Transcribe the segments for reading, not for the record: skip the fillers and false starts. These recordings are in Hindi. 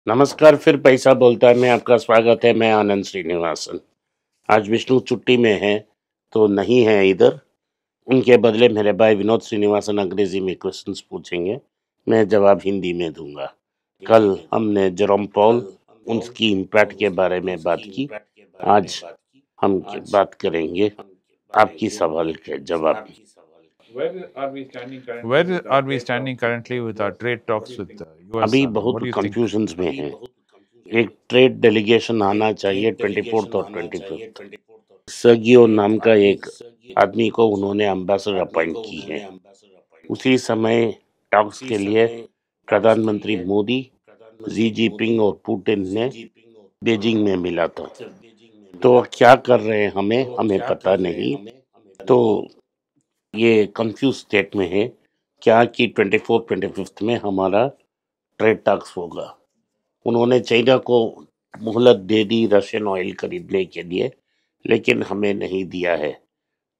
नमस्कार, फिर पैसा बोलता है में आपका स्वागत है। मैं आनंद श्रीनिवासन। आज विष्णु छुट्टी में है तो नहीं है इधर। उनके बदले मेरे भाई विनोद श्रीनिवासन अंग्रेजी में क्वेश्चंस पूछेंगे, मैं जवाब हिंदी में दूंगा। कल हमने जेरोम पॉल उनकी इम्पैक्ट के बारे में बात की। आज हम बात करेंगे आपकी सवाल के जवाब। Where are we standing currently with our trade talks with the US? अभी I mean, बहुत what do you think? Confusions में है। एक ट्रेड डेलीगेशन आना चाहिए 24th और 25th। सर्गियो नाम का एक आदमी को उन्होंने एम्बेसडर अपॉइंट की है। उसी समय टॉक्स के लिए प्रधानमंत्री मोदी, जी जिनपिंग और पुतिन ने बीजिंग में मिला था। तो क्या कर रहे हैं हमें हमें पता नहीं। तो ये कंफ्यूज स्टेट में है क्या कि 24 25 में हमारा ट्रेड टॉक्स होगा। उन्होंने चाइना को मोहलत दे दी रशियन ऑयल खरीदने के लिए, लेकिन हमें नहीं दिया है।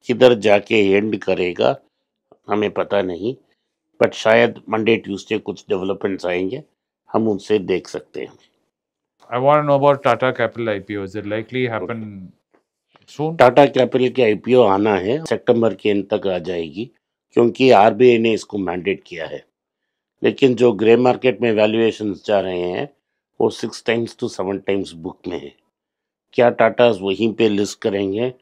किधर जाके एंड करेगा हमें पता नहीं, बट शायद मंडे ट्यूसडे कुछ डेवलपमेंट्स आएंगे, हम उनसे देख सकते हैं। I want to know about Tata Capital IPO. Is it likely happen soon? Tata capital के आईपीओ आना है, सितंबर के एंड तक आ जाएगी, क्योंकि आरबीआई ने इसको मैंडेट किया है। लेकिन जो ग्रे मार्केट में वैल्यूएशंस जा रहे हैं वो 6 टाइम्स to 7 टाइम्स बुक में है। क्या टाटा वहीं पे लिस्ट करेंगे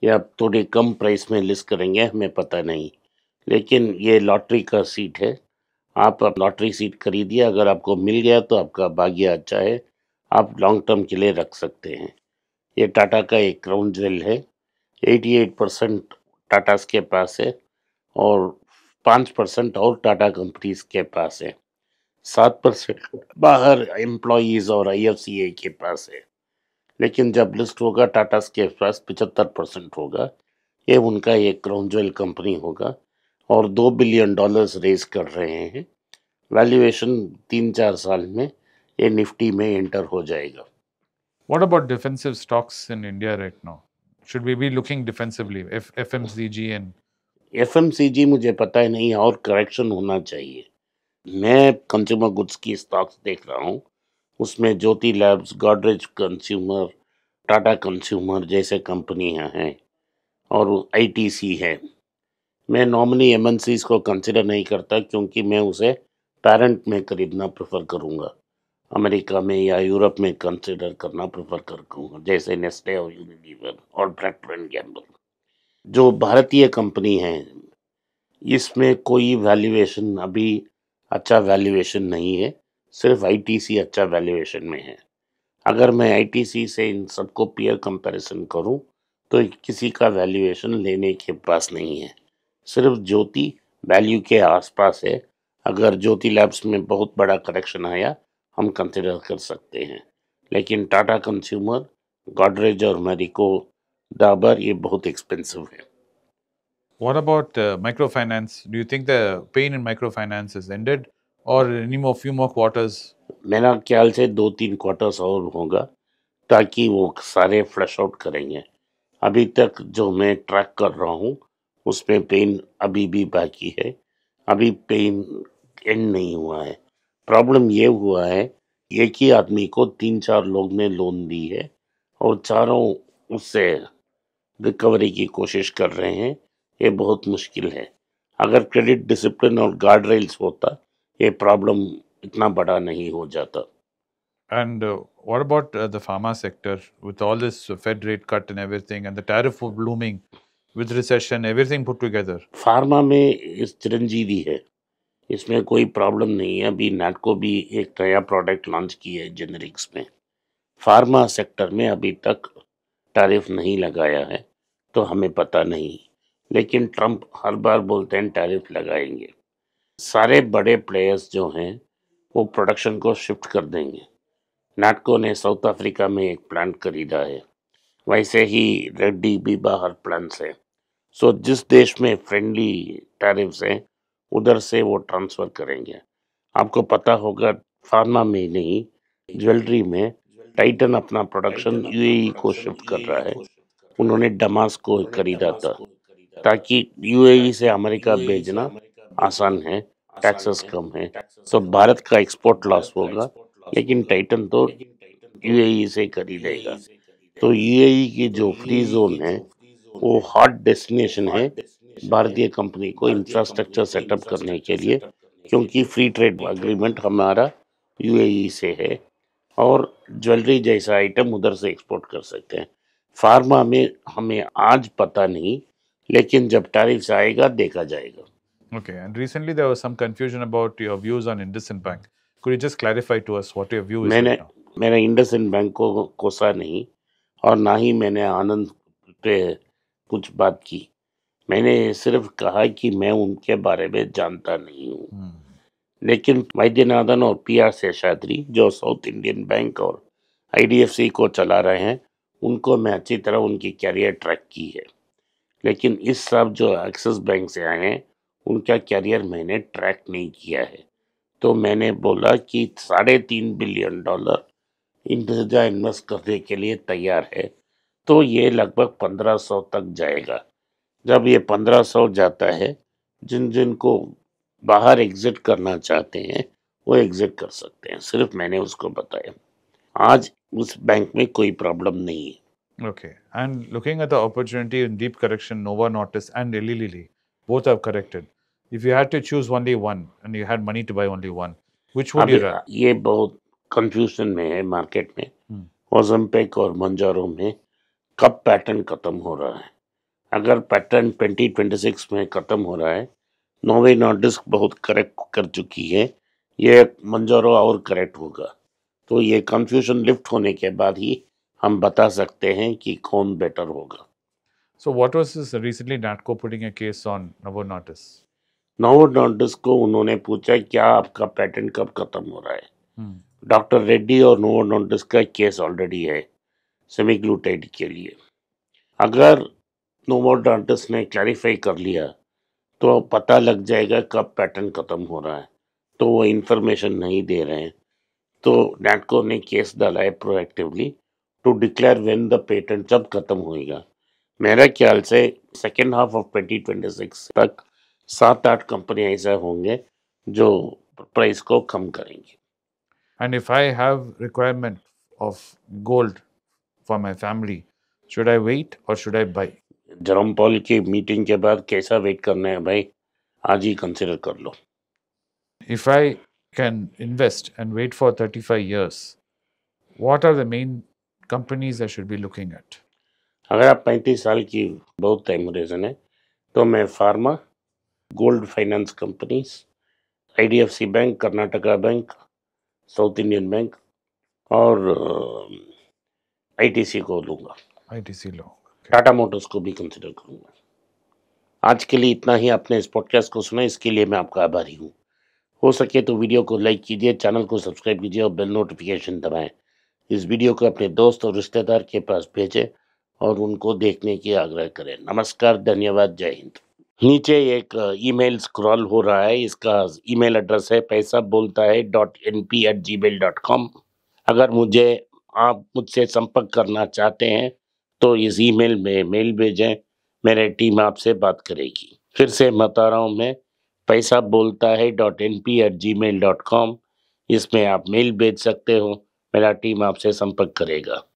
या थोड़े कम प्राइस में लिस्ट करेंगे हमें पता नहीं। लेकिन ये लॉटरी का सीट है। आप लॉटरी सीट खरीदिए, अगर आपको मिल गया तो आपका भाग्य अच्छा है, आप लॉन्ग टर्म के लिए रख सकते हैं। ये टाटा का एक क्राउन ज्वेल है। 88% टाटास के पास है और 5% और टाटा कंपनीज के पास है। 7% बाहर एम्प्लॉयज और आईएफसीए के पास है। लेकिन जब लिस्ट होगा टाटास के पास 75% होगा। ये उनका एक क्राउन ज्वेल कंपनी होगा और $2 बिलियन रेज कर रहे हैं। वैल्यूएशन 3-4 साल में ये निफ्टी में एंटर हो जाएगा। What about defensive stocks in India right now? Should we be looking defensively? FMCG and FMCG मुझे पता है नहीं और करेक्शन होना चाहिए। मैं कंज्यूमर गुड्स की स्टॉक्स देख रहा हूँ, उसमें Jyothy labs, Godrej consumer, Tata consumer जैसे कंपनियां हैं और आईटीसी है। मैं नॉर्मली एमएनसीज को कंसिडर नहीं करता, क्योंकि मैं उसे पैरेंट में खरीदना प्रेफर करूंगा। अमेरिका में या यूरोप में कंसिडर करना प्रेफर करूंगा, जैसे नेस्ले और यूनिलीवर और प्रॉक्टर एंड गैम्बल। जो भारतीय कंपनी है इसमें कोई वैल्यूएशन अभी अच्छा वैल्यूएशन नहीं है, सिर्फ आईटीसी अच्छा वैल्यूएशन में है। अगर मैं आईटीसी से इन सबको पीयर कंपैरिजन करूं तो किसी का वैल्यूएशन लेने के पास नहीं है। सिर्फ ज्योति वैल्यू के आसपास है। अगर ज्योति लैब्स में बहुत बड़ा करेक्शन आया हम कंसिडर कर सकते हैं। लेकिन टाटा कंज्यूमर, गोदरेज और मैरिको, डाबर ये बहुत एक्सपेंसिव है। what about microfinance? Do you think the pain in microfinance is ended or any more few more quarters? मेरा ख्याल से 2-3 क्वार्टर्स और होगा, ताकि वो सारे फ्लश आउट करेंगे। अभी तक जो मैं ट्रैक कर रहा हूँ उसमें पेन अभी भी बाकी है। अभी पेन एंड नहीं हुआ है। प्रॉब्लम ये हुआ है एक ही आदमी को 3-4 लोग ने लोन दी है और चारों उससे रिकवरी की कोशिश कर रहे हैं। ये बहुत मुश्किल है। अगर क्रेडिट डिसिप्लिन और गार्ड रेल्स होता ये प्रॉब्लम इतना बड़ा नहीं हो जाता। And what about the pharma sector with all this Fed rate cut and everything and the tariff looming with recession, everything put together? Pharma में इस चिरंजीवी है, इसमें कोई प्रॉब्लम नहीं है। अभी नैटको भी एक नया प्रोडक्ट लॉन्च की है जेनरिक्स में। फार्मा सेक्टर में अभी तक टैरिफ नहीं लगाया है तो हमें पता नहीं, लेकिन ट्रम्प हर बार बोलते हैं टैरिफ लगाएंगे। सारे बड़े प्लेयर्स जो हैं वो प्रोडक्शन को शिफ्ट कर देंगे। नैटको ने साउथ अफ्रीका में एक प्लांट खरीदा है, वैसे ही रेड्डी भी बाहर प्लांट्स है। सो जिस देश में फ्रेंडली टैरिफ्स हैं उधर से वो ट्रांसफर करेंगे। आपको पता होगा फार्मा में नहीं, ज्वेलरी में टाइटन अपना प्रोडक्शन यूएई को शिफ्ट कर रहा है। उन्होंने डमास को खरीदा था ताकि यूएई से अमेरिका भेजना आसान है, टैक्सेस कम है, तो भारत का एक्सपोर्ट लॉस होगा लेकिन टाइटन तो यूएई से खरीदेगा। तो यूएई की जो फ्री जोन है वो हॉट डेस्टिनेशन है भारतीय कंपनी को इंफ्रास्ट्रक्चर सेटअप करने के लिए, क्योंकि फ्री ट्रेड अग्रीमेंट हमारा यूएई से है और ज्वेलरी जैसा आइटम उधर से एक्सपोर्ट कर सकते हैं। फार्मा में हमें आज पता नहीं, लेकिन जब टैरिफ आएगा देखा जाएगा। Okay, and recently there was some confusion about your views on IndusInd Bank. Could you just clarify to us what your view is मैंने right now? मैंने इंडसइंड बैंक को कोसा नहीं और ना ही मैंने आनंद पे कुछ बात की। मैंने सिर्फ कहा कि मैं उनके बारे में जानता नहीं हूँ। लेकिन वैद्यनाथन और पीआर शेषाद्री जो साउथ इंडियन बैंक और आईडीएफसी को चला रहे हैं, उनको मैं अच्छी तरह उनकी कैरियर ट्रैक की है। लेकिन इस सब जो एक्सिस बैंक से आए हैं उनका कैरियर मैंने ट्रैक नहीं किया है। तो मैंने बोला कि $3.5 बिलियन इंडिया इन्वेस्ट करने के लिए तैयार है, तो ये लगभग 1500 तक जाएगा। जब ये 1500 जाता है, जिन जिन को बाहर एग्जिट करना चाहते हैं वो एग्जिट कर सकते हैं। सिर्फ मैंने उसको बताया। आज उस बैंक में कोई प्रॉब्लम नहीं है। Okay, and looking at the opportunity in deep correction, Nova Nortis and Eli Lilly both have corrected. If you had to choose only one and you had money to buy only one, which would अभी you run? ये बहुत कंफ्यूजन में है मार्केट में। ओज़ेम्पिक और मंजारो में कब पैटर्न खत्म हो रहा है। अगर पैटर्न 2026 में खत्म हो रहा है, नोवे नॉर्डिस्क बहुत करेक्ट कर चुकी है, ये मंजारो और करेक्ट होगा। तो ये कंफ्यूजन लिफ्ट होने के बाद ही हम बता सकते हैं कि कौन बेटर होगा। So what was this recently NATCO putting a case on Novo Nortis? Novo Nordisk को उन्होंने पूछा क्या आपका पैटर्न कब खत्म हो रहा है। डॉक्टर रेड्डी और नोवो नॉर्डिस्क का केस ऑलरेडी है सेमीग्लूटाइड के लिए। अगर नोवो नॉर्डिस्क ने क्लैरिफाई कर लिया तो पता लग जाएगा कब पैटर्न खत्म हो रहा है, तो वो इन्फॉर्मेशन नहीं दे रहे हैं। तो नैटको ने केस डाला है proactively to declare when the patent जब खत्म होएगा। मेरा ख्याल से सेकेंड हाफ ऑफ 2026 तक 7-8 कंपनी ऐसा होंगे जो प्राइस को कम करेंगे। And if I have requirement of gold for my family, should I wait or should I buy? Jerome Paul की मीटिंग के बाद कैसा वेट करना है भाई, आज ही कंसिडर कर लो। If I can invest and wait for 35 years, what are the main companies I should be looking at? अगर आप 35 साल की बहुत टाइम होराइजन है तो मैं pharma, gold finance companies, IDFC bank, Karnataka bank, south Indian bank और आईटीसी को लूँगा। ITC low. टाटा मोटर्स को भी कंसिडर करूँगा। आज के लिए इतना ही। आपने इस पॉडकास्ट को सुना, इसके लिए मैं आपका आभारी हूँ। हो सके तो वीडियो को लाइक कीजिए, चैनल को सब्सक्राइब कीजिए और बेल नोटिफिकेशन दबाएं। इस वीडियो को अपने दोस्त और रिश्तेदार के पास भेजें और उनको देखने की आग्रह करें। नमस्कार, धन्यवाद, जय हिंद। नीचे एक ईमेल स्क्रॉल हो रहा है, इसका ईमेल एड्रेस है paisa.bolta hai.np@gmail.com। अगर आप मुझसे संपर्क करना चाहते हैं तो इस ईमेल में मेल भेजें, मेरी टीम आपसे बात करेगी। फिर से बता रहा हूँ मैं, paisa.bolta hai.np@gmail.com। इसमें आप मेल भेज सकते हो, मेरा टीम आपसे संपर्क करेगा।